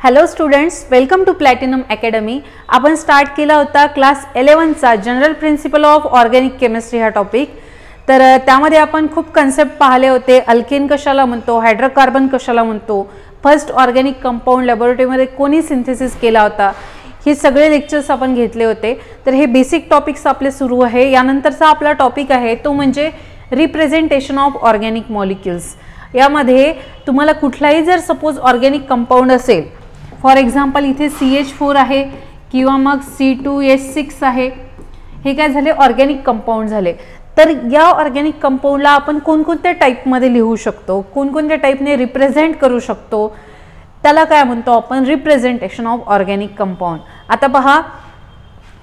Hello students, welcome to platinum academy. आपण start केला होता क्लास 11चा general principle of organic chemistry हा टॉपिक. तर त्यामध्ये आपण खूप कन्सेप्ट पाहिले होते. अल्केन कशाला म्हणतो, हायड्रोकार्बन कशाला म्हणतो, फर्स्ट ऑर्गॅनिक कंपाऊंड लॅबोरेटरीमध्ये कोणी सिंथेसिस केला होता, हे सगळे लेक्चर्स आपण घेतले होते. तर हे बेसिक टॉपिक्स आपले सुरू आहे. यानंतरचा आपला टॉपिक आहे तो म्हणजे रिप्रेझेंटेशन ऑफ ऑर्गॅनिक मॉलिक्युल्स. यामध्ये तुम्हाला कुठलाही जर सपोज ऑर्गॅनिक कंपाऊंड असेल, फॉर एक्झाम्पल इथे CH4 आहे किंवा मग C2H6 आहे, हे काय झाले ऑर्गॅनिक कंपाऊंड झाले. तर या ऑर्गॅनिक कंपाऊंडला आपण कोणकोणत्या टाईपमध्ये लिहू शकतो, कोणकोणत्या टाईपने रिप्रेझेंट करू शकतो, त्याला काय म्हणतो आपण रिप्रेझेंटेशन ऑफ ऑर्गॅनिक कंपाऊंड. आता पहा,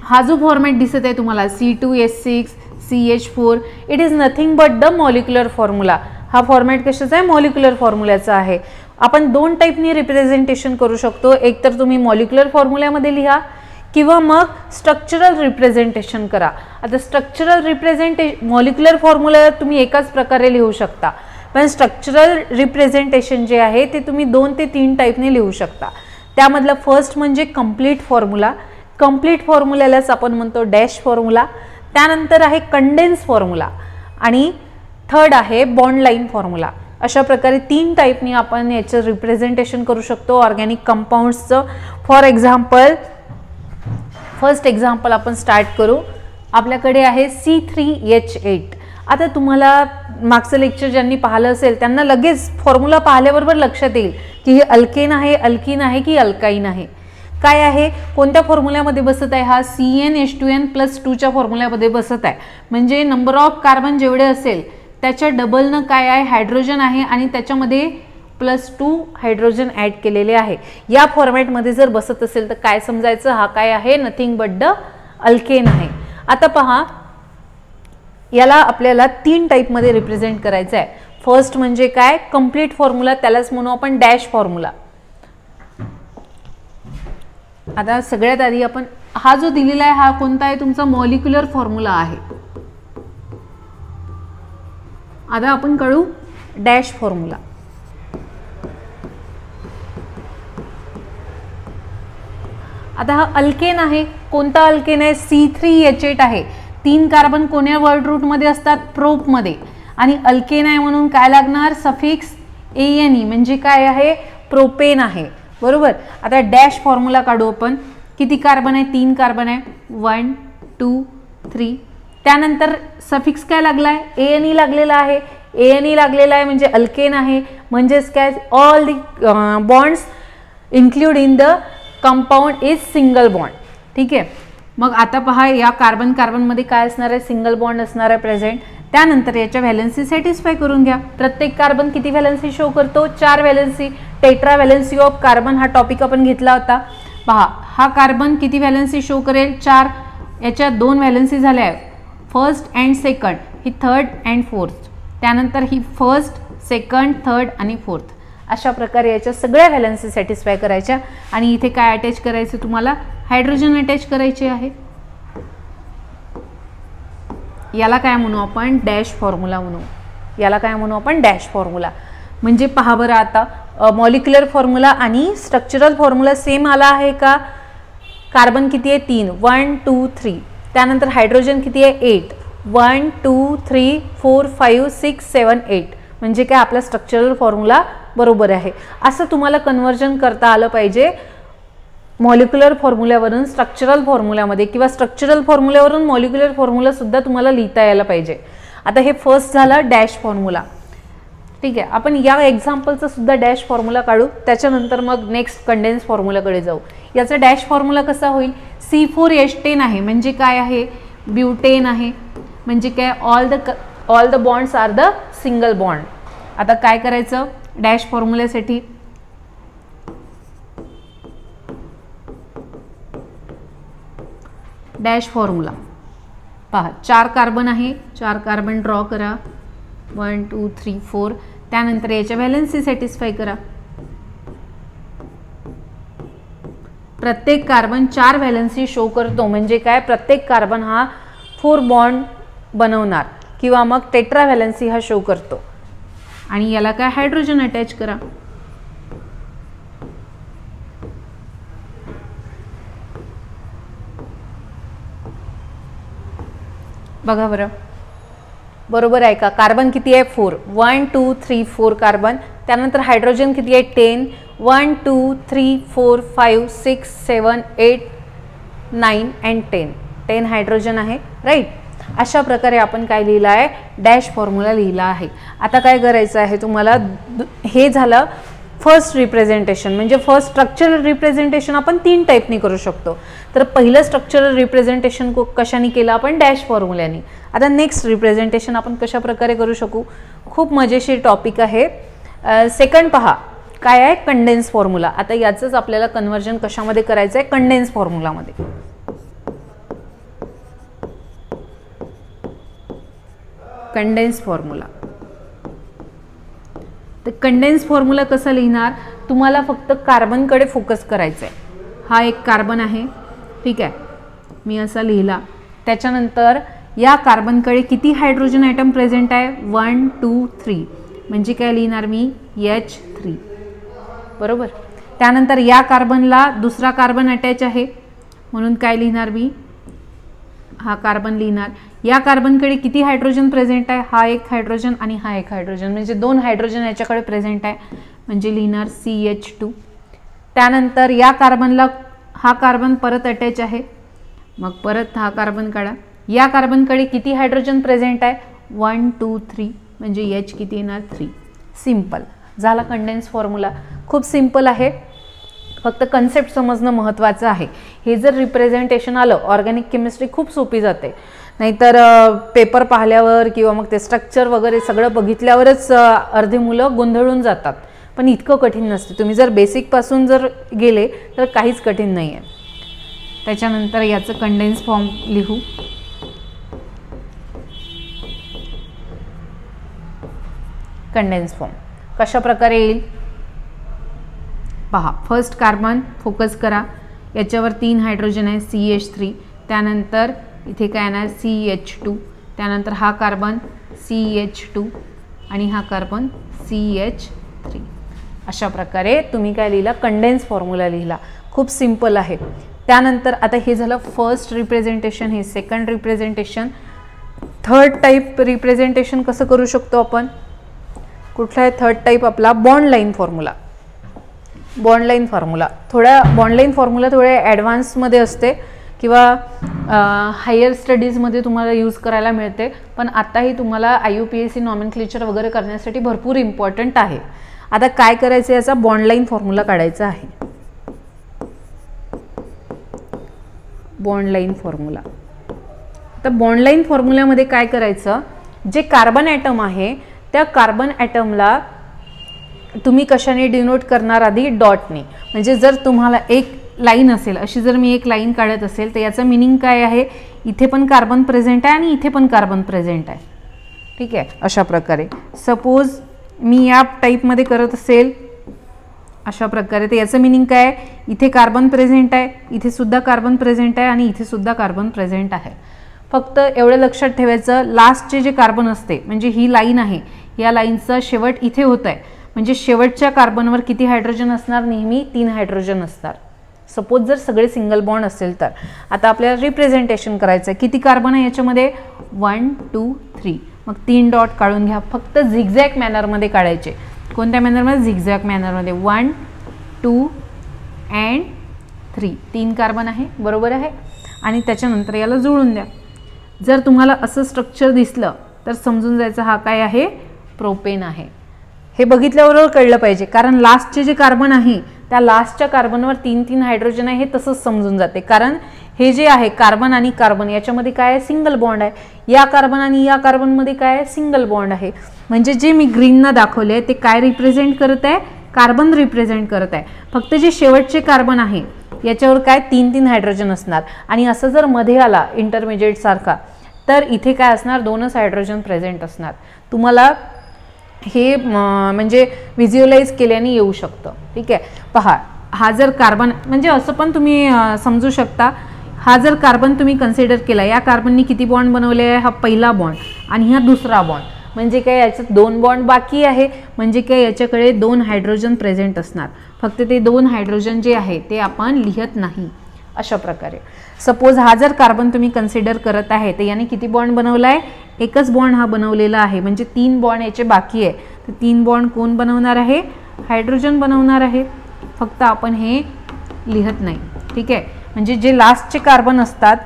हा जो फॉर्मॅट दिसत आहे तुम्हाला C2H6 CH4, it is nothing but the molecular formula. हा फॉर्मॅट कशाचा आहे, मॉलिक्युलर फॉर्म्युल्याचा आहे. आपण दोन टाईपनी रिप्रेझेंटेशन करू शकतो. एक तर तुम्ही मॉलिक्युलर फॉर्म्युल्यामध्ये लिहा किंवा मग स्ट्रक्चरल रिप्रेझेंटेशन करा. आता मॉलिक्युलर फॉर्म्युला तुम्ही एकाच प्रकारे लिहू शकता, पण स्ट्रक्चरल रिप्रेझेंटेशन जे आहे ते तुम्ही 2 ते 3 टाईपने लिहू शकता. त्यामधलं फर्स्ट म्हणजे कंप्लीट फॉर्म्युला. कंप्लीट फॉर्म्युल्यालाच आपण म्हणतो डॅश फॉर्म्युला. त्यानंतर आहे कंडेन्स फॉर्म्युला आणि थर्ड आहे बॉन्ड लाईन फॉर्म्युला. अशा प्रकारे 3 टाईपनी आपण याचं रिप्रेझेंटेशन करू शकतो ऑर्गॅनिक कंपाऊंड्सचं. फॉर एक्झाम्पल, फर्स्ट एक्झाम्पल आपण स्टार्ट करू. आपल्याकडे आहे C3H8. आता तुम्हाला मागचं लेक्चर ज्यांनी पाहिलं असेल त्यांना लगेच फॉर्म्युला पाहिल्याबरोबर लक्षात येईल की हे अल्केन आहे, अल्कीन आहे की अल्काईन आहे. काय आहे, कोणत्या फॉर्म्युल्यामध्ये बसत आहे, हा CnH2n+2च्या फॉर्म्युल्यामध्ये बसत आहे. म्हणजे नंबर ऑफ कार्बन जेवढे असेल त्याच्या डबलनं काय आहे, हायड्रोजन आहे आणि त्याच्यामध्ये +2 हायड्रोजन ॲड केलेले आहे. या फॉर्मॅटमध्ये जर बसत असेल तर काय समजायचं, हा काय आहे, नथिंग बट द अल्केन आहे. आता पहा, याला आपल्याला 3 टाईपमध्ये रिप्रेझेंट करायचं आहे. फर्स्ट म्हणजे काय, कंप्लीट फॉर्म्युला, त्यालाच म्हणू आपण डॅश फॉर्म्युला. आता सगळ्यात आधी आपण हा जो दिलेला आहे हा कोणता आहे, तुमचा मॉलिक्युलर फॉर्म्युला आहे. आता आपण कळू डॅश फॉर्म्युला. आता हा अल्केन आहे. कोणता अल्केन आहे, C3H8 आहे. 3 कार्बन कोण्या वर्ड रूट मध्ये असतात, प्रोप मध्ये. आणि अल्केन आहे म्हणून काय लागणार, सफिक्स ANE, म्हणजे काय आहे, प्रोपेन आहे. बरोबर. आता डॅश फॉर्म्युला काढू आपण. किती कार्बन आहे, 3 कार्बन आहे, 1 2 3. त्यानंतर सफिक्स काय लागलाय, ANE लागलेला आहे. ANE लागलेला आहे म्हणजे अल्केन आहे. म्हणजेच काय, all the bonds include in the compound is single bond. ठीक आहे. मग आता पहा, या कार्बन कार्बनमध्ये काय असणार आहे, सिंगल बॉन्ड असणार आहे प्रेझेंट. त्यानंतर याच्या व्हॅलेन्सी सॅटिस्फाय करून घ्या. प्रत्येक कार्बन किती व्हॅलेन्सी शो करतो, 4 valency. Tetra valency of carbon हा टॉपिक आपण घेतला होता. पहा, हा कार्बन किती व्हॅलेन्सी शो करेल, 4. याच्या 2 व्हॅलेन्सी झाल्या आहे, first and second. He third and fourth. त्यानंतर ही फर्स्ट, सेकंड, थर्ड आणि फोर्थ. अशा प्रकारे याच्या सगळ्या व्हॅलेन्सी सॅटिस्फाय करायच्या. आणि इथे काय अटॅच करायचं, तुम्हाला हायड्रोजन अटॅच करायचे आहे. याला काय म्हणू आपण, डॅश फॉर्म्युला म्हणू. याला काय म्हणू आपण, डॅश फॉर्म्युला. म्हणजे पहा बरं, आता मॉलिक्युलर फॉर्म्युला आणि स्ट्रक्चरल फॉर्म्युला सेम आला आहे का. कार्बन किती आहे, 3, 1 2 3. त्यानंतर हायड्रोजन किती आहे, 8, 1 2 3 4 5 6 7 8. म्हणजे काय, आपला स्ट्रक्चरल फॉर्म्युला बरोबर आहे. असं तुम्हाला कन्व्हर्जन करता आलं पाहिजे मॉलिक्युलर फॉर्म्युल्यावरून स्ट्रक्चरल फॉर्म्युल्यामध्ये, किंवा स्ट्रक्चरल फॉर्म्युल्यावरून मॉलिक्युलर फॉर्म्युला सुद्धा तुम्हाला लिहिता यायला पाहिजे. आता हे फर्स्ट झालं डॅश फॉर्म्युला. ठीक आहे. आपण या एक्झाम्पलचा सुद्धा डॅश फॉर्म्युला काढू. त्याच्यानंतर मग नेक्स्ट कंडेन्स फॉर्म्युलाकडे जाऊ. याचा डॅश फॉर्म्युला कसा होईल, C4H10 आहे म्हणजे काय आहे, ब्युटेन आहे. म्हणजे काय, all the bonds are the single bond. आता काय करायचं डॅश फॉर्म्युल्यासाठी, डॅश फॉर्म्युला पहा, 4 कार्बन आहे, 4 कार्बन ड्रॉ करा, 1 2 3 4. त्यानंतर याच्या व्हॅलेन्सी सॅटिस्फाय करा. प्रत्येक कार्बन 4 व्हॅलेन्सी शो करतो. म्हणजे काय, प्रत्येक कार्बन हा 4 बॉन्ड बनवणार किंवा मग टेट्रा व्हॅलेन्सी हा शो करतो. आणि याला काय, हायड्रोजन अटॅच करा. बघा बरं, बरोबर आहे का? कार्बन किती आहे? 4. 1 2 3 4 कार्बन. त्यानंतर हायड्रोजन किती आहे? 10. 1 2 3 4 5 6 7 8 9 अँड 10 हायड्रोजन आहे, राईट. अशा प्रकारे आपण काय लिहिलं आहे? डॅश फॉर्म्युला लिहिला आहे. आता काय करायचं आहे तुम्हाला? हे झालं फर्स्ट रिप्रेझेंटेशन, म्हणजे फर्स्ट स्ट्रक्चरल रिप्रेझेंटेशन आपण 3 टाईपनी करू शकतो. तर पहिलं स्ट्रक्चरल रिप्रेझेंटेशन कशाने केलं आपण? डॅश फॉर्म्युल्याने. आता नेक्स्ट रिप्रेझेंटेशन आपण कशा प्रकारे करू शकू? खूप मजेशीर टॉपिक आहे. सेकंड पहा काय आहे? Condense formula. आता याचंच आपल्याला कन्व्हर्जन कशामध्ये करायचं आहे? कंडेन्स फॉर्म्युलामध्ये. Condense formula. तर कंडेन्स फॉर्म्युला कसा लिहिणार? तुम्हाला फक्त कार्बनकडे फोकस करायचं आहे. हा एक कार्बन आहे, ठीक आहे, मी असा लिहिला. त्याच्यानंतर या कार्बनकडे किती हायड्रोजन ॲटम प्रेझेंट आहे? 1 2 3, म्हणजे काय लिहिणार मी? H3, बरोबर. त्यानंतर या कार्बनला दुसरा कार्बन अटॅच आहे, म्हणून काय लिहिणार मी? हा कार्बन लिहिणार. या कार्बनकडे किती हायड्रोजन प्रेझेंट आहे? हा एक हायड्रोजन आणि हा एक हायड्रोजन, म्हणजे 2 हायड्रोजन याच्याकडे प्रेझेंट आहे, म्हणजे लिहिणार CH2. त्यानंतर या कार्बनला हा कार्बन परत अटॅच आहे, मग परत हा कार्बन काढा. या कार्बनकडे किती हायड्रोजन प्रेझेंट आहे? 1 2 3, म्हणजे H किती येणार? 3. सिंपल झाला कंडेन्स फॉर्म्युला. खूप सिंपल आहे, फक्त कन्सेप्ट समजणं महत्त्वाचं आहे. हे जर रिप्रेझेंटेशन आलं, ऑर्गॅनिक केमिस्ट्री खूप सोपी जाते. नाहीतर पेपर पाहिल्यावर किंवा मग ते स्ट्रक्चर वगैरे सगळं बघितल्यावरच अर्धे मुलं गोंधळून जातात, पण इतकं कठीण नसते. तुम्ही जर बेसिकपासून जर गेले तर काहीच कठीण नाही आहे. त्याच्यानंतर याचं कंडेन्स फॉर्म लिहू. कंडेन्स फॉर्म कशा प्रकारे येईल पहा. फर्स्ट कार्बन फोकस करा, याच्यावर 3 हायड्रोजन आहे CH3. त्यानंतर इथे काय येणार? CH2. त्यानंतर हा कार्बन CH2 आणि हा कार्बन CH3. अशा प्रकारे तुम्ही काय लिहिला? कंडेन्स फॉर्म्युला लिहिला. खूप सिंपल आहे. त्यानंतर आता हे झालं फर्स्ट रिप्रेझेंटेशन. हे second representation. Third type representation कसं करू शकतो आपण? कुठला आहे थर्ड टाईप? आपला bond line formula. Bond line formula थोड्या ॲडव्हान्समध्ये असते किंवा हायर स्टडीजमध्ये तुम्हाला यूज करायला मिळते, पण आताही तुम्हाला IUPAC नॉमेनक्लेचर वगैरे करण्यासाठी भरपूर इम्पॉर्टंट आहे. आता काय करायचं? याचा बॉन्ड लाईन फॉर्म्युला काढायचा आहे. Bond line formula. तर बॉन्ड लाईन फॉर्म्युल्यामध्ये काय करायचं? जे कार्बन ॲटम आहे त्या कार्बन ॲटमला तुम्ही कशाने डिनोट करणार? आधी डॉटने. म्हणजे जर तुम्हाला एक लाईन असेल, अशी जर मी एक लाईन काढत असेल तर याचं मिनिंग काय आहे? इथे पण कार्बन प्रेझेंट आहे आणि इथे पण कार्बन प्रेझेंट आहे, ठीक आहे. अशा प्रकारे सपोज मी या टाईपमध्ये करत असेल अशा प्रकारे, तर याचं मिनिंग काय? इथे कार्बन प्रेझेंट आहे, इथे सुद्धा कार्बन प्रेझेंट आहे आणि इथे सुद्धा कार्बन प्रेझेंट आहे. फक्त एवढं लक्षात ठेवायचं, लास्टचे जे कार्बन असते, म्हणजे ही लाईन आहे, या लाईनचा शेवट इथे होत आहे, म्हणजे शेवटच्या कार्बनवर किती हायड्रोजन असणार? नेहमी 3 हायड्रोजन असणार. सपोज जर सगळे सिंगल बॉन्ड असेल तर. आता आपल्याला रिप्रेझेंटेशन करायचं आहे. किती कार्बन आहे याच्यामध्ये? 1 2 3. मग 3 डॉट काढून घ्या. फक्त झिगझॅग मॅनरमध्ये काढायचे. कोणत्या मॅनरमध्ये? झिगझॅग मॅनरमध्ये. 1 2 अँड 3. 3 कार्बन आहे, बरोबर आहे. आणि त्याच्यानंतर याला जुळून द्या. जर तुम्हाला असं स्ट्रक्चर दिसलं तर समजून जायचं हा काय आहे? प्रोपेन आहे. हे बघितल्याबरोबर कळलं पाहिजे, कारण लास्टचे जे कार्बन आहे त्या लास्टच्या कार्बनवर 3 हायड्रोजन आहे, हे तसंच समजून जाते. कारण हे जे आहे कार्बन आणि कार्बन याच्यामध्ये काय आहे? सिंगल बॉन्ड आहे. या कार्बन आणि या कार्बनमध्ये काय आहे? सिंगल बॉन्ड आहे. म्हणजे जे मी ग्रीननं दाखवले आहे ते काय रिप्रेझेंट करत आहे? कार्बन रिप्रेझेंट करत आहे. फक्त जे शेवटचे कार्बन आहे याच्यावर काय? 3 हायड्रोजन असणार. आणि असं जर मध्ये आला इंटरमिजिएट सारखा तर इथे काय असणार? 2च हायड्रोजन प्रेझेंट असणार. तुम्हाला हे म्हणजे व्हिज्युअलाइज केल्याने येऊ शकतं, ठीक आहे. पहा, हा जर कार्बन, म्हणजे असं पण तुम्ही समजू शकता, हा जर कार्बन तुम्ही कन्सिडर केला, या कार्बननी किती बॉन्ड बनवले आहे? हा पहिला बॉन्ड आणि हा दुसरा बॉन्ड. म्हणजे काय? याच्यात 2 बॉन्ड बाकी आहे, म्हणजे काय? याच्याकडे 2 हायड्रोजन प्रेझेंट असणार. फक्त ते 2 हायड्रोजन जे आहे ते आपण लिहत नाही. अशा प्रकारे. सपोज हा जर कार्बन तुम्ही कन्सिडर करत आहे तर याने किती बॉन्ड बनवला आहे, एकच बॉन्ड हा बनवलेला आहे, म्हणजे 3 बॉन्ड याचे बाकी आहे. तर 3 बॉन्ड कोण बनवणार आहे, हायड्रोजन बनवणार आहे. फक्त आपण हे लिहत नाही. ठीक आहे, म्हणजे जे लास्टचे कार्बन असतात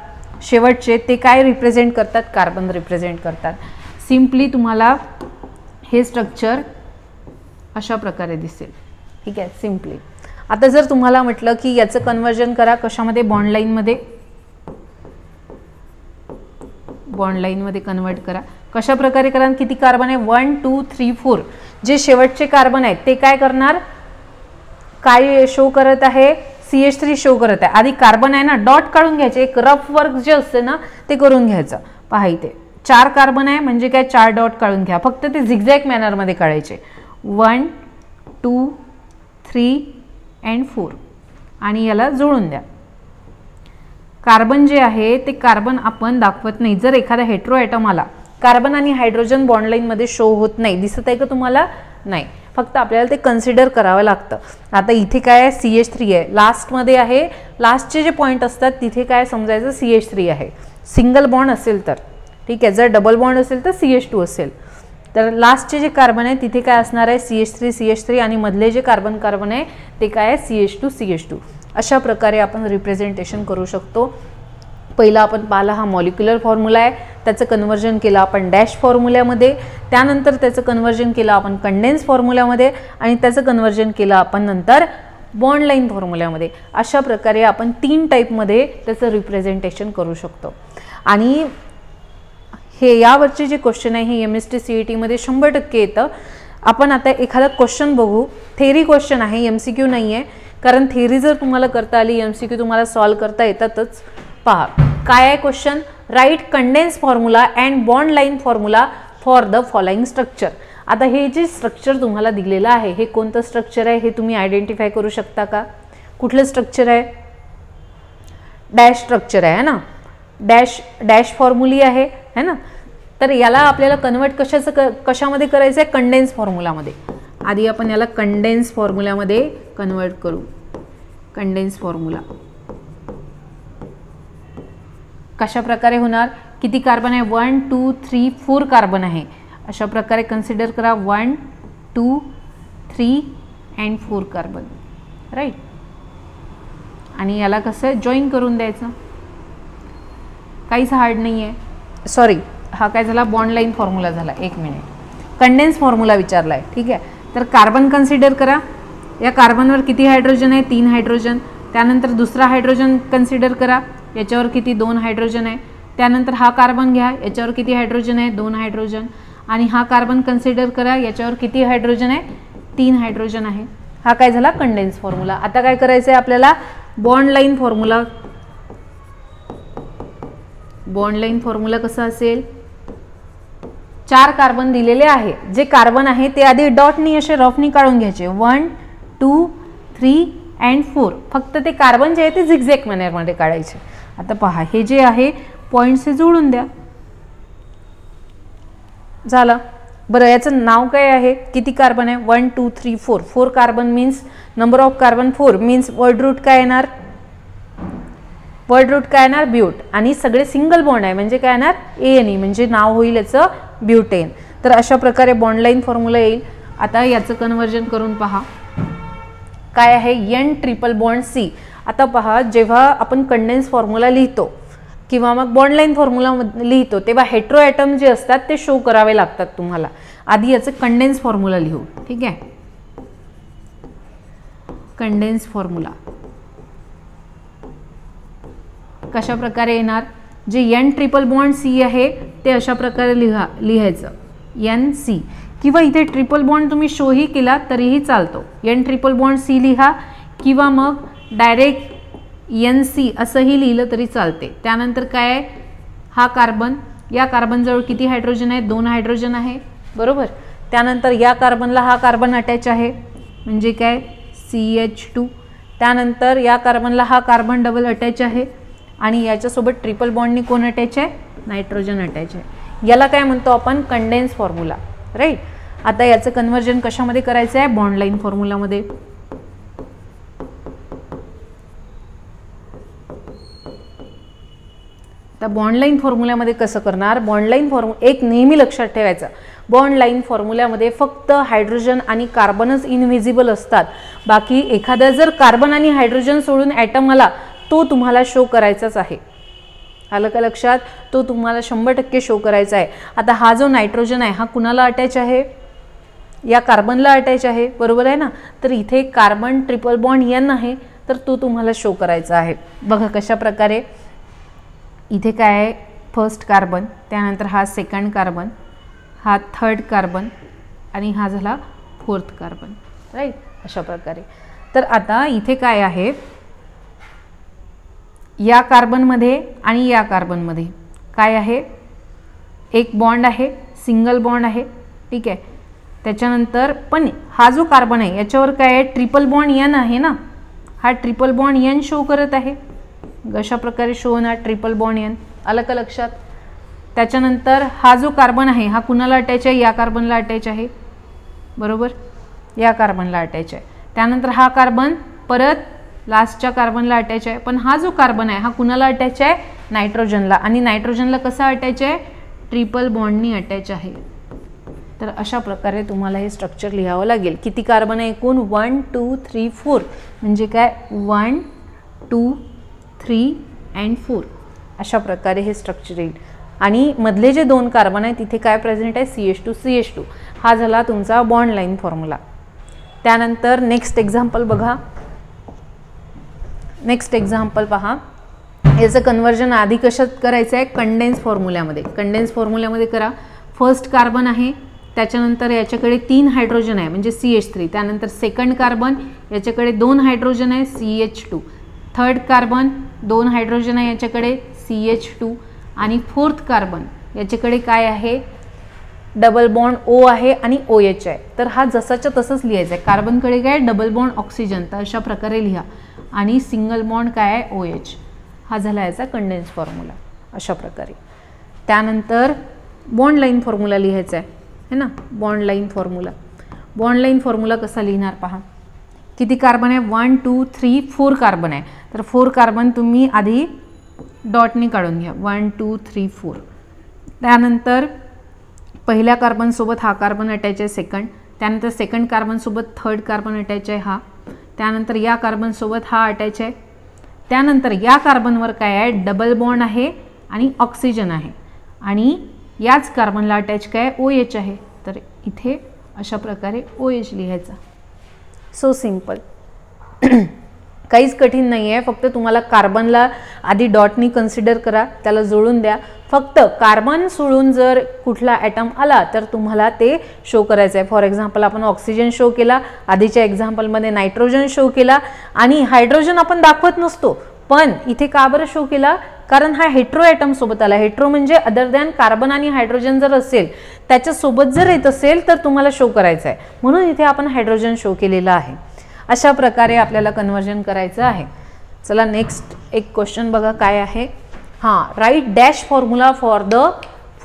शेवटचे ते काय रिप्रेझेंट करतात, कार्बन रिप्रेझेंट करतात. सिम्पली तुम्हाला हे स्ट्रक्चर अशा प्रकारे दिसेल. ठीक आहे, सिम्पली. आता जर तुम्हाला म्हटलं की याचं कन्वर्जन करा कशामध्ये, बॉन्ड लाईनमध्ये, बॉन्ड लाईनमध्ये कन्वर्ट करा. कशा प्रकारे करा, किती कार्बन आहे, 1 2 3 4. जे शेवटचे कार्बन आहेत ते काय करणार, काय शो करत आहे, CH3 शो करत आहे. आधी कार्बन आहे ना, डॉट काढून घ्यायचे, एक रफ वर्क जे असते ना ते करून घ्यायचं. पहा इथे 4 कार्बन आहे म्हणजे काय, 4 डॉट काढून घ्या. फक्त ते झिगझॅग मॅनरमध्ये काढायचे. 1 2 3 and 4 आणि याला जोडून द्या. कार्बन जे आहे ते कार्बन आपण दाखवत नाही. जर एखादा हेटेरो ॲटम आला, कार्बन आणि हायड्रोजन बॉन्ड लाईनमध्ये शो होत नाही, दिसत आहे का तुम्हाला, नाही. फक्त आपल्याला ते कन्सिडर करावं लागतं. आता इथे काय आहे, CH3 आहे, लास्टमध्ये आहे. लास्टचे जे पॉईंट असतात तिथे काय समजायचं, CH3 आहे. सिंगल बॉन्ड असेल तर ठीक आहे, जर डबल बॉन्ड असेल तर CH2 असेल. तर लास्टचे जे कार्बन आहे तिथे काय असणार आहे, CH3 आणि मधले जे कार्बन आहे ते काय आहे, CH2. अशा प्रकारे आपण रिप्रेझेंटेशन करू शकतो. पहिला आपण पाहिला हा मॉलिक्युलर फॉर्म्युला आहे, त्याचं कन्वर्जन केलं आपण डॅश फॉर्म्युल्यामध्ये. त्यानंतर त्याचं कन्वर्जन केलं आपण कंडेन्स फॉर्म्युल्यामध्ये आणि त्याचं कन्वर्जन केलं आपण नंतर बॉन्ड लाईन फॉर्म्युल्यामध्ये. अशा प्रकारे आपण 3 टाईपमध्ये त्याचं रिप्रेझेंटेशन करू शकतो. आणि हे यावरचे जे क्वेश्चन आहे हे MST CET मध्ये 100% येतं. आपण आता एखादा क्वेश्चन बघू. थेरी क्वेश्चन आहे, MCQ नाही आहे. कारण थेरी जर तुम्हाला करता आली, MCQ तुम्हाला सॉल्व करता येतातच. पहा काय आहे question, write condense formula and bond line formula for the following structure. आता हे जे स्ट्रक्चर तुम्हाला दिलेलं आहे हे कोणतं स्ट्रक्चर आहे हे तुम्ही आयडेंटिफाय करू शकता का, कुठलं स्ट्रक्चर आहे, डॅश स्ट्रक्चर आहे ना, डॅश फॉर्म्युली आहे है ना. तर याला आपल्याला कन्वर्ट कशामध्ये करायचं आहे, कंडेन्स फॉर्म्युलामध्ये. आधी आपण याला कंडेन्स फॉर्म्युलामध्ये कन्वर्ट करू. कंडेन्स फॉर्म्युला कशा प्रकारे होणार, किती कार्बन आहे, 1 2 3 4 कार्बन आहे. अशा प्रकारे कन्सिडर करा 1 2 3 and 4 कार्बन, राईट. आणि याला कसं जॉईन करून द्यायचं, काहीच हार्ड नाही आहे. सॉरी, हा काय झाला, बॉन्ड लाईन फॉर्म्युला झाला. 1 मिनिट, कंडेन्स फॉर्म्युला विचारला आहे. ठीक आहे, तर कार्बन कन्सिडर करा. या कार्बनवर किती हायड्रोजन आहे, 3 हायड्रोजन. त्यानंतर दुसरा हायड्रोजन कन्सिडर करा, याच्यावर किती, 2 हायड्रोजन आहे. त्यानंतर हा कार्बन घ्या, याच्यावर किती हायड्रोजन आहे, 2 हायड्रोजन. आणि हा कार्बन कन्सिडर करा, याच्यावर किती हायड्रोजन आहे, 3 हायड्रोजन आहे. हा काय झाला, कंडेन्स फॉर्म्युला. आता काय करायचं आहे आपल्याला, bond line formula. Bond line formula कसा असेल, 4 कार्बन दिलेले आहे. जे कार्बन आहे ते आधी डॉटनी असे रफनी काढून घ्यायचे, 1 2 3 and 4. फक्त ते कार्बन जे आहे ते झिगझॅग मॅनरमध्ये काढायचे. आता पहा हे जे आहे पॉईंट्स हे जोडून द्या, झालं. बरं, याचं नाव काय आहे, किती कार्बन आहे, 1 2 3 4. 4 carbon means number of carbon 4 means word root काय येणार, वर्ड रूट काय येणार, ब्यूट. आणि सगळे सिंगल बॉन्ड आहे म्हणजे काय येणार, ANE, म्हणजे नाव होईल याचं ब्यूटेन. तर अशा प्रकारे बॉन्ड लाईन फॉर्म्युला येईल. आता याचं कन्वर्जन करून पहा काय आहे, N ट्रिपल बॉन्ड C. आता पहा, जेव्हा आपण कंडेन्स फॉर्म्युला लिहितो किंवा मग बॉन्ड लाईन फॉर्म्युला लिहितो तेव्हा हेटेरो ॲटम जे असतात ते शो करावे लागतात तुम्हाला. आधी याचं कंडेन्स फॉर्म्युला लिहू. ठीक आहे, कंडेन्स फॉर्म्युला कशा प्रकारे येणार, जे N ट्रिपल बॉन्ड C आहे ते अशा प्रकारे लिहायचं NC. किंवा इथे ट्रिपल बॉन्ड तुम्ही शोही केला तरीही चालतो, N ट्रिपल बॉन्ड C लिहा किंवा मग डायरेक्ट NC असंही लिहिलं तरी चालते. त्यानंतर काय आहे, हा कार्बन, या कार्बनजवळ किती हायड्रोजन आहे, 2 हायड्रोजन आहे, बरोबर. त्यानंतर या कार्बनला हा कार्बन अटॅच आहे म्हणजे काय, CH2. त्यानंतर या कार्बनला हा कार्बन डबल अटॅच आहे आणि याच्यासोबत ट्रिपल बॉन्डनी कोण अटॅच आहे, नायट्रोजन अटॅच आहे. याला काय म्हणतो आपण, कंडेन्स फॉर्म्युला, राईट. आता याचं कन्वर्जन कशामध्ये करायचं आहे, बॉन्ड लाईन फॉर्म्युलामध्ये. आता बॉन्ड लाईन फॉर्म्युल्यामध्ये कसं करणार, बॉन्ड लाईन एक नेहमी लक्षात ठेवायचं, बॉन्ड लाईन फॉर्म्युल्यामध्ये फक्त हायड्रोजन आणि कार्बनच इनव्हिजिबल असतात, बाकी एखादा जर कार्बन आणि हायड्रोजन सोडून ॲटम आला तो तुम्हाला शो करायचाच आहे. आलं का लक्षात, तो तुम्हाला 100% शो करायचा आहे. आता हा जो नायट्रोजन आहे हा कुणाला अटॅच आहे, या कार्बनला अटॅच आहे, बरोबर आहे ना. तर इथे कार्बन ट्रिपल बॉन्ड एन आहे, तर तो तुम्हाला शो करायचा आहे. बघा कशा प्रकारे, इथे काय आहे, फर्स्ट कार्बन, त्यानंतर हा सेकंड कार्बन, हा थर्ड कार्बन आणि हा झाला फोर्थ कार्बन, राईट, अशा प्रकारे. तर आता इथे काय आहे, या कार्बनमध्ये आणि या कार्बनमध्ये काय आहे, एक बॉन्ड आहे, सिंगल बॉन्ड आहे, ठीक आहे. त्याच्यानंतर पण हा जो कार्बन आहे याच्यावर काय आहे, ट्रिपल बॉन्ड एन आहे ना, हा ट्रिपल बॉन्ड एन शो करत आहे, अशा प्रकारे शो होणार ट्रिपल बॉन्ड एन. आलं का लक्षात. त्याच्यानंतर हा जो कार्बन आहे हा कुणाला अटॅच आहे, या कार्बनला अटॅच आहे, बरोबर, या कार्बनला अटॅच आहे. त्यानंतर हा कार्बन परत लास्टच्या कार्बनला अटॅच आहे, पण हा जो कार्बन आहे हा कुणाला अटॅच आहे, नायट्रोजनला, आणि नायट्रोजनला कसा अटॅच आहे, ट्रिपल बॉन्डनी अटॅच आहे. तर अशा प्रकारे तुम्हाला हे स्ट्रक्चर लिहावं लागेल. किती कार्बन आहे एकूण, 1 2 3 4, म्हणजे काय 1 2 3 and 4, अशा प्रकारे हे स्ट्रक्चर येईल. आणि मधले जे दोन कार्बन आहेत तिथे काय प्रेझेंट आहे, CH2 CH2. हा झाला तुमचा बॉन्ड लाईन फॉर्म्युला. त्यानंतर नेक्स्ट एक्झाम्पल बघा, नेक्स्ट एक्झाम्पल पहा. याचं कन्वर्जन आधी कशात करायचं आहे, कंडेन्स फॉर्म्युल्यामध्ये. कंडेन्स फॉर्म्युल्यामध्ये करा. फर्स्ट कार्बन आहे, त्याच्यानंतर याच्याकडे 3 हायड्रोजन आहे म्हणजे CH3, त्यानंतर सेकंड कार्बन याच्याकडे 2 हायड्रोजन आहे CH2, थर्ड कार्बन 2 हायड्रोजन आहे याच्याकडे CH2, आणि फोर्थ कार्बन याच्याकडे काय आहे, डबल बॉन्ड O आहे आणि OH आहे. तर हा जसाच्या तसंच लिहायचं आहे. कार्बनकडे काय, डबल बॉन्ड ऑक्सिजन, तर अशा प्रकारे लिहा, आणि सिंगल बॉन्ड काय आहे, OH. हा झाला याचा कंडेन्स फॉर्म्युला, अशा प्रकारे. त्यानंतर बॉन्ड लाईन फॉर्म्युला लिहायचा आहे ना, bond line formula. Bond line formula कसा लिहिणार पहा. किती कार्बन आहे, 1 2 3 4 कार्बन आहे. तर 4 कार्बन तुम्ही आधी डॉटने काढून घ्या, 1 2 3 4. त्यानंतर पहिल्या कार्बनसोबत हा कार्बन अटॅच आहे सेकंड, त्यानंतर सेकंड कार्बनसोबत थर्ड कार्बन अटॅच आहे हा, त्यानंतर या कार्बनसोबत हा अटॅच आहे, त्यानंतर या कार्बनवर काय आहे, डबल बॉन्ड आहे आणि ऑक्सिजन आहे, आणि याच कार्बनला अटॅच काय, OH आहे. तर इथे अशा प्रकारे OH लिहायचा. सो सिंपल, काहीच कठीण नाही आहे. फक्त तुम्हाला कार्बनला आधी डॉटनी कन्सिडर करा, त्याला जोडून द्या. फक्त कार्बन सोडून जर कुठला ॲटम आला तर तुम्हाला ते शो करायचं आहे. फॉर एक्झाम्पल आपण ऑक्सिजन शो केला, आधीच्या एक्झाम्पलमध्ये नायट्रोजन शो केला, आणि हायड्रोजन आपण दाखवत नसतो, पण इथे का बरं शो केला, कारण हा हेट्रो ॲटम सोबत आला. हेट्रो म्हणजे अदर दॅन कार्बन आणि हायड्रोजन जर असेल, त्याच्यासोबत जर येत असेल तर तुम्हाला शो करायचं आहे, म्हणून इथे आपण हायड्रोजन शो केलेला आहे. अशा प्रकारे आपल्याला कन्वर्जन करायचं आहे. चला नेक्स्ट एक क्वेश्चन बघा काय आहे. हां, write dash formula for the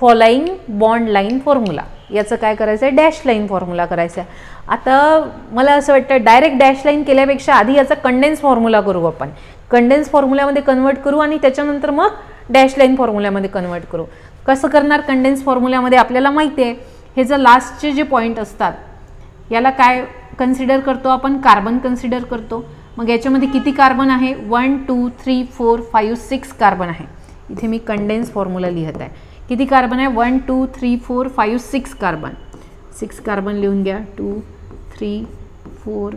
following bond line formula. याचं काय करायचं आहे, डॅश लाईन फॉर्म्युला करायचा आहे. आता मला असं वाटतं डायरेक्ट डॅश लाईन केल्यापेक्षा आधी याचा कंडेन्स फॉर्म्युला करू आपण. कंडेन्स फॉर्म्युल्यामध्ये कन्वर्ट करू आणि त्याच्यानंतर मग डॅश लाईन फॉर्म्युल्यामध्ये कन्वर्ट करू. कसं करणार, कंडेन्स फॉर्म्युल्यामध्ये आपल्याला माहिती आहे हे जर लास्टचे जे पॉईंट असतात याला काय कन्सिडर करतो आपण, कार्बन कन्सिडर करतो. मग याच्यामध्ये किती कार्बन आहे, 1 2 3 4 5 6 कार्बन आहे. इथे मी कंडेन्स फॉर्म्युला लिहित आहे. किती कार्बन आहे, 1 2 3 4 5 6 कार्बन. 6 कार्बन लिहून घ्या, 2 3 4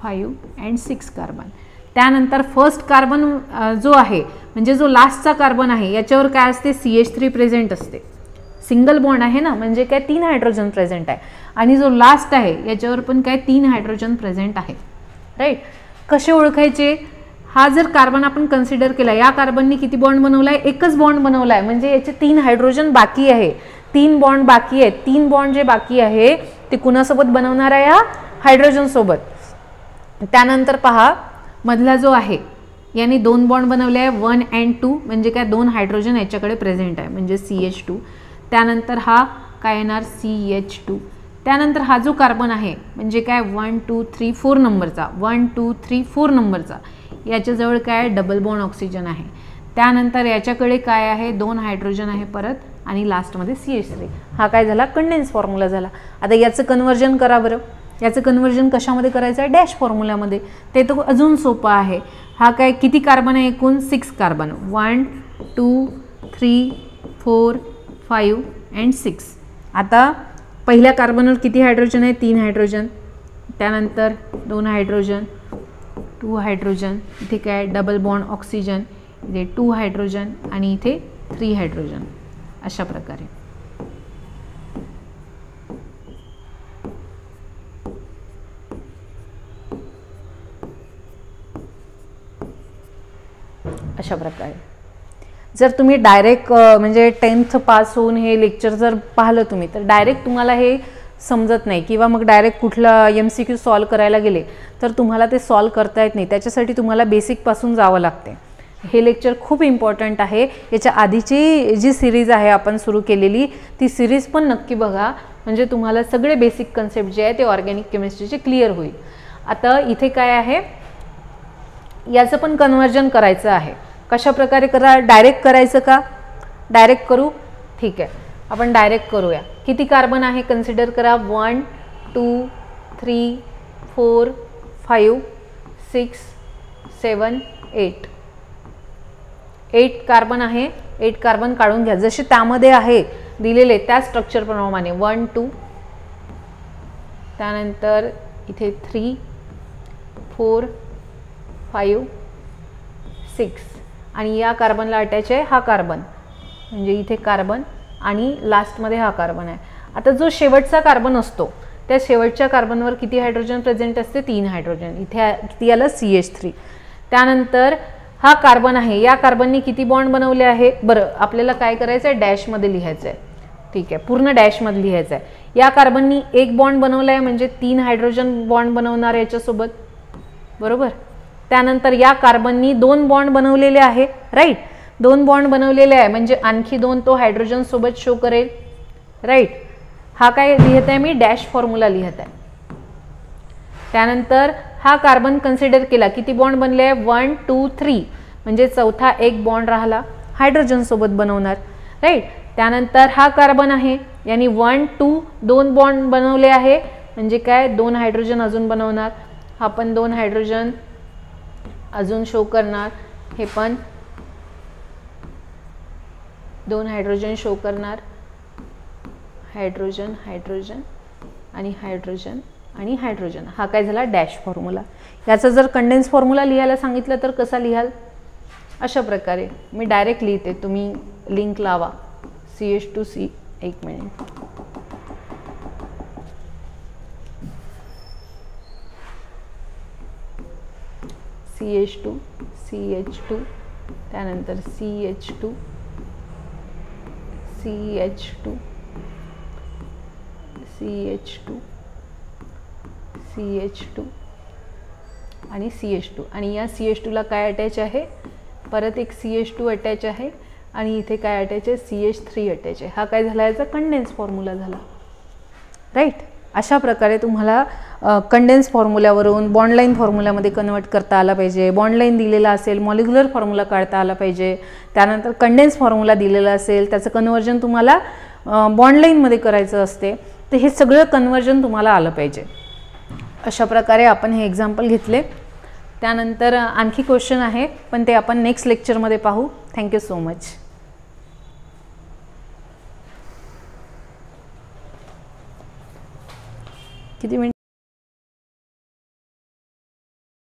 5 and 6 कार्बन. त्यानंतर फर्स्ट कार्बन जो आहे म्हणजे जो लास्टचा कार्बन आहे याच्यावर काय असते, CH3 प्रेझेंट असते. सिंगल बॉन्ड आहे ना, म्हणजे काय 3 हायड्रोजन प्रेझेंट आहे, आणि जो लास्ट आहे याच्यावर पण काय 3 हायड्रोजन प्रेझेंट आहे, राईट. कसे ओळखायचे, हा जर कार्बन आपण कन्सिडर केला, या कार्बनने किती बॉन्ड बनवलाय, एकच बॉन्ड बनवलाय, म्हणजे याचे 3 हायड्रोजन बाकी आहे, 3 बॉन्ड बाकी आहेत. 3 बॉन्ड जे बाकी आहे ते कुणासोबत बनवणार आहे, या हायड्रोजन सोबत. त्यानंतर पहा मधला जो आहे याने 2 बॉन्ड बनवले आहे, 1 and 2, म्हणजे काय 2 हायड्रोजन याच्याकडे प्रेझेंट आहे म्हणजे CH2. त्यानंतर हा काय येणार, CH2. त्यानंतर हा जो कार्बन आहे म्हणजे काय 1 2 3 4 नंबरचा, 1 2 3 4 नंबरचा, याच्याजवळ काय डबल बॉन्ड ऑक्सिजन आहे. त्यानंतर याच्याकडे काय आहे, 2 हायड्रोजन आहे परत, आणि लास्टमध्ये CH3. हा काय झाला, कंडेन्स फॉर्म्युला झाला. आता याचं कन्वर्जन करा बरं. याचं कन्वर्जन कशामध्ये करायचं आहे, डॅश फॉर्म्युल्यामध्ये. ते तर अजून सोपं आहे. हा काय किती कार्बन आहे, एकूण 6 कार्बन, 1 2 3 4 5 and 6. आता पहिल्या कार्बनवर किती हायड्रोजन आहे, 3 हायड्रोजन. त्यानंतर 2 हायड्रोजन, 2 हायड्रोजन, इथे काय डबल बॉन्ड ऑक्सिजन, इथे 2 हायड्रोजन आणि इथे 3 हायड्रोजन. अशा प्रकारे जर तुम्ही डायरेक्ट म्हणजे 10th पास होऊन हे लेक्चर जर पाहिलं तुम्ही, तर डायरेक्ट तुम्हाला हे समजत नाही, किंवा मग डायरेक्ट कुठला MCQ सॉल्व करायला गेले तर तुम्हाला ते सॉल्व करता येत नाही. त्याच्यासाठी तुम्हाला बेसिकपासून जावं लागते. हे लेक्चर खूप इम्पॉर्टंट आहे. याच्या आधीची जी सिरीज आहे आपण सुरू केलेली, ती सिरीज पण नक्की बघा, म्हणजे तुम्हाला सगळे बेसिक कन्सेप्ट जे आहे ते ऑर्गॅनिक केमिस्ट्रीचे क्लिअर होईल. आता इथे काय आहे, याचं पण कन्वर्जन करायचं आहे. कशा प्रकारे करा, डायरेक्ट करायचं का, डायरेक्ट करू, ठीक आहे, आपण डायरेक्ट करूया. किती कार्बन आहे कन्सिडर करा, 1 2 3 4 5 6 7 8. 8 कार्बन आहे. 8 कार्बन काढून घ्या, जसे त्यामध्ये आहे दिलेले त्या स्ट्रक्चर प्रमाणे. 1 2, त्यानंतर इथे 3 4 5 6, आणि या कार्बनला अटॅच आहे हा कार्बन, म्हणजे इथे कार्बन आणि लास्टमध्ये हा कार्बन आहे. आता जो शेवटचा कार्बन असतो त्या शेवटच्या कार्बनवर किती हायड्रोजन प्रेझेंट असते, 3 हायड्रोजन. इथे किती आलं, CH3. त्यानंतर हा कार्बन आहे, या कार्बननी किती बॉन्ड बनवले आहे, बरं आपल्याला काय करायचं आहे, डॅशमध्ये लिहायचं आहे. ठीक आहे, पूर्ण डॅशमध्ये लिहायचं आहे. या कार्बननी 1 बॉन्ड बनवला आहे, म्हणजे 3 हायड्रोजन बॉन्ड बनवणार याच्यासोबत, बरोबर. त्यानंतर या कार्बननी 2 बॉन्ड बनवलेले आहे, राईट. 2 बॉन्ड बनवलेले आहे म्हणजे आणखी 2 तो हायड्रोजन सोबत शो करेल, राईट. हा काय लिहित आहे मी, डॅश फॉर्म्युला लिहित आहे. त्यानंतर हा कार्बन कन्सिडर केला, किती बॉन्ड बनले आहे, 1 2 3, म्हणजे चौथा 1 बॉन्ड राहिला, हायड्रोजन सोबत बनवणार, राईट. त्यानंतर हा कार्बन आहे, यानी 1 2 2 बॉन्ड बनवले आहे, म्हणजे काय 2 हायड्रोजन अजून बनवणार. हा पण 2 हायड्रोजन अजून शो करणार, हे पण 2 हायड्रोजन शो करणार. हायड्रोजन हायड्रोजन आणि हायड्रोजन आणि हायड्रोजन. हा काय झाला, डॅश फॉर्म्युला. याचा जर कंडेन्स फॉर्म्युला लिहायला सांगितलं तर कसा लिहाल, अशा प्रकारे. मी डायरेक्ट लिहिते, तुम्ही लिंक लावा. CH2C, 1 minute. CH2 CH2, त्यानंतर CH2 CH2 CH2 CH2 आणि CH2. आणि या CH2ला काय अटॅच आहे, परत एक CH2 अटॅच आहे, आणि इथे काय अटॅच आहे, CH3 अटॅच आहे. हा काय झाला, याचा कंडेन्स फॉर्म्युला झाला, राईट. अशा प्रकारे तुम्हाला कंडेन्स फॉर्म्युल्यावरून बॉन्डलाईन फॉर्म्युल्यामध्ये कन्वर्ट करता आला पाहिजे. बॉन्डलाईन दिलेला असेल, मॉलिक्युलर फॉर्म्युला काढता आला पाहिजे. त्यानंतर कंडेन्स फॉर्म्युला दिलेला असेल, त्याचं कन्वर्जन तुम्हाला बॉन्डलाईनमध्ये करायचं असते. तर हे सगळं कन्वर्जन तुम्हाला आलं पाहिजे. अशा प्रकारे आपण हे एक्झाम्पल घेतले. त्यानंतर आणखी क्वेश्चन आहे, पण ते आपण नेक्स्ट लेक्चरमध्ये पाहू. Thank you so much. किती मिनिट